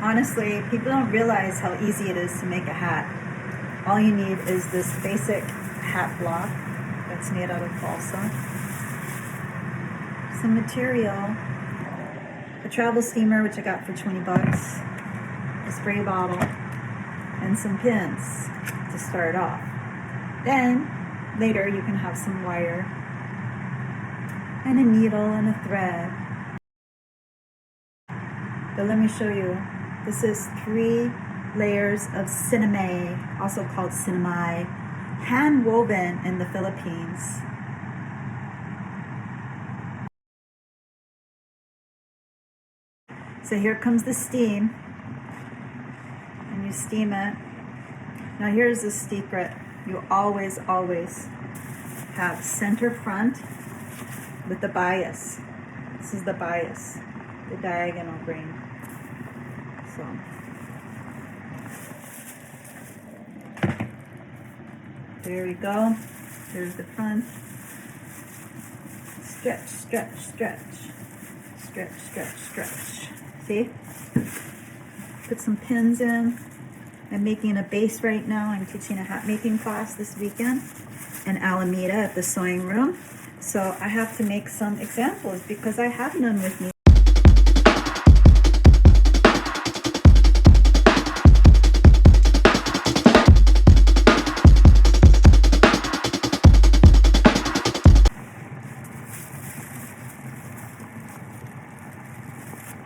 Honestly, people don't realize how easy it is to make a hat. All you need is this basic hat block that's made out of balsa, some material, a travel steamer, which I got for 20 bucks, a spray bottle, and some pins to start off. Then later you can have some wire and a needle and a thread. But let me show you. This is 3 layers of sinamay, also called sinamay, hand woven in the Philippines. So here comes the steam, and you steam it. Now here's the secret. You always have center front with the bias. This is the bias, the diagonal grain. So there we go. There's the front. Stretch, stretch, stretch. Stretch, stretch, stretch. See? Put some pins in. I'm making a base right now. I'm teaching a hat making class this weekend in Alameda at the sewing room. So I have to make some examples because I have none with me.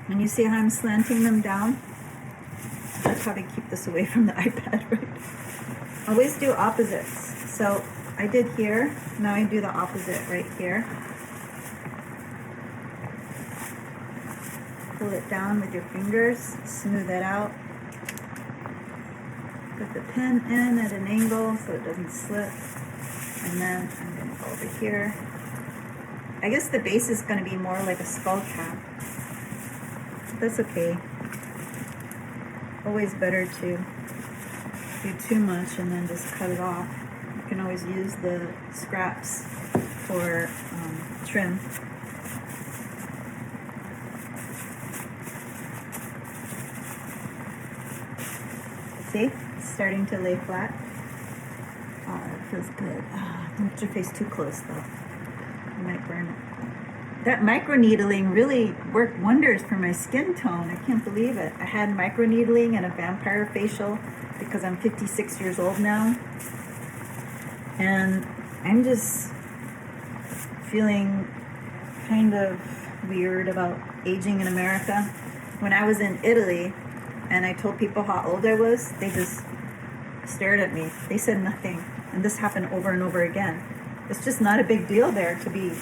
And you see how I'm slanting them down? That's how to keep this away from the iPad, right? Always do opposites. So I did here, now I do the opposite right here. Pull it down with your fingers, smooth it out. Put the pin in at an angle so it doesn't slip. And then I'm gonna go over here. I guess the base is gonna be more like a skull cap. That's okay. Always better to do too much and then just cut it off. You can always use the scraps for trim. See? It's starting to lay flat. Oh, it feels good. Don't put your face too close though. You might burn it. That microneedling really worked wonders for my skin tone. I can't believe it. I had microneedling and a vampire facial because I'm 56 years old now. And I'm just feeling kind of weird about aging in America. When I was in Italy and I told people how old I was, they just stared at me. They said nothing. And this happened over and over again. It's just not a big deal there to be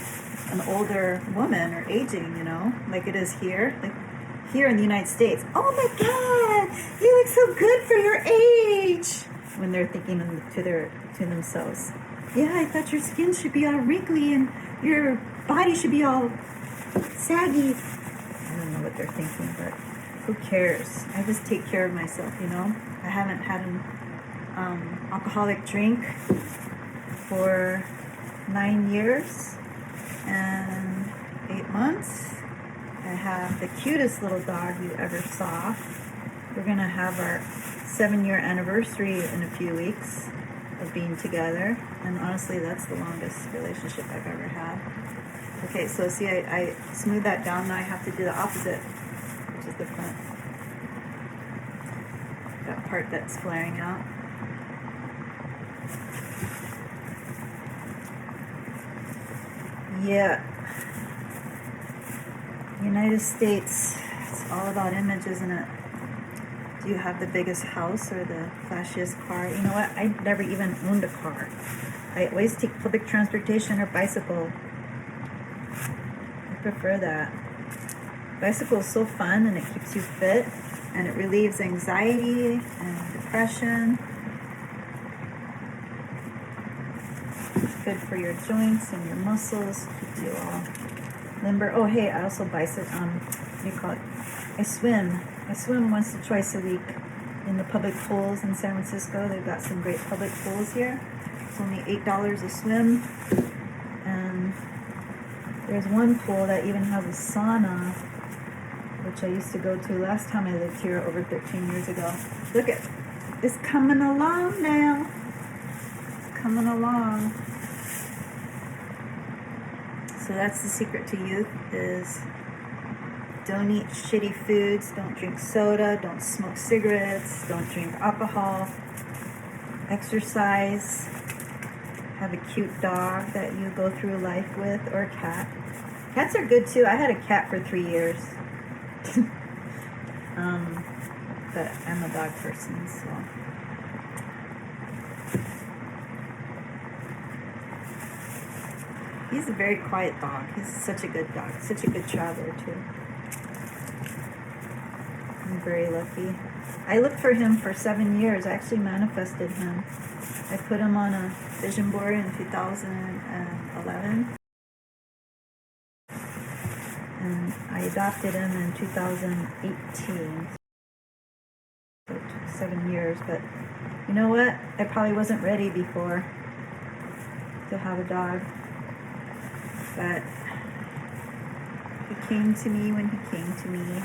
an older woman or aging, you know, like it is here. Like here in the United States, oh my God, you look so good for your age. When they're thinking to themselves, yeah, I thought your skin should be all wrinkly and your body should be all saggy. I don't know what they're thinking, but who cares? I just take care of myself, you know. I haven't had an alcoholic drink for 9 years and 8 months. I have the cutest little dog you ever saw. We're gonna have our 7-year anniversary in a few weeks of being together, and honestly that's the longest relationship I've ever had. Okay, so see, I smooth that down. Now I have to do the opposite, which is the front, that part that's flaring out. Yeah, United States, it's all about image, isn't it? Do you have the biggest house or the flashiest car? You know what? I never even owned a car. I always take public transportation or bicycle. I prefer that. Bicycle is so fun and it keeps you fit and it relieves anxiety and depression. It's good for your joints and your muscles. Keeps you all limber. Oh, hey, I also bicycle. What do you call it? I swim. I swim once or twice a week in the public pools in San Francisco. They've got some great public pools here. It's only $8 a swim. And there's one pool that even has a sauna, which I used to go to last time I lived here over 13 years ago. Look at, it's coming along now. It's coming along. So that's the secret to youth, is don't eat shitty foods, don't drink soda, don't smoke cigarettes, don't drink alcohol, exercise, have a cute dog that you go through life with, or a cat. Cats are good too. I had a cat for 3 years. But I'm a dog person, so. He's a very quiet dog. He's such a good dog, such a good traveler too. I'm very lucky. I looked for him for 7 years. I actually manifested him. I put him on a vision board in 2011. And I adopted him in 2018. So it took 7 years, but you know what? I probably wasn't ready before to have a dog. But he came to me when he came to me.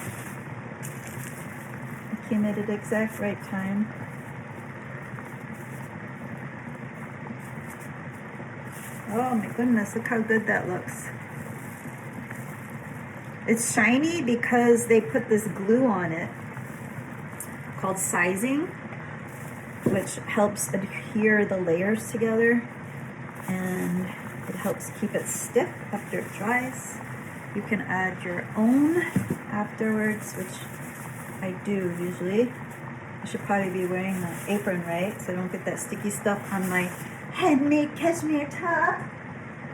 He came at the exact right time. Oh my goodness, look how good that looks. It's shiny because they put this glue on it called sizing, which helps adhere the layers together, and it helps keep it stiff after it dries. You can add your own afterwards, which I do usually. I should probably be wearing an apron, right? So I don't get that sticky stuff on my handmade cashmere top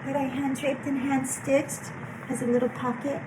that I hand draped and hand stitched. Has a little pocket.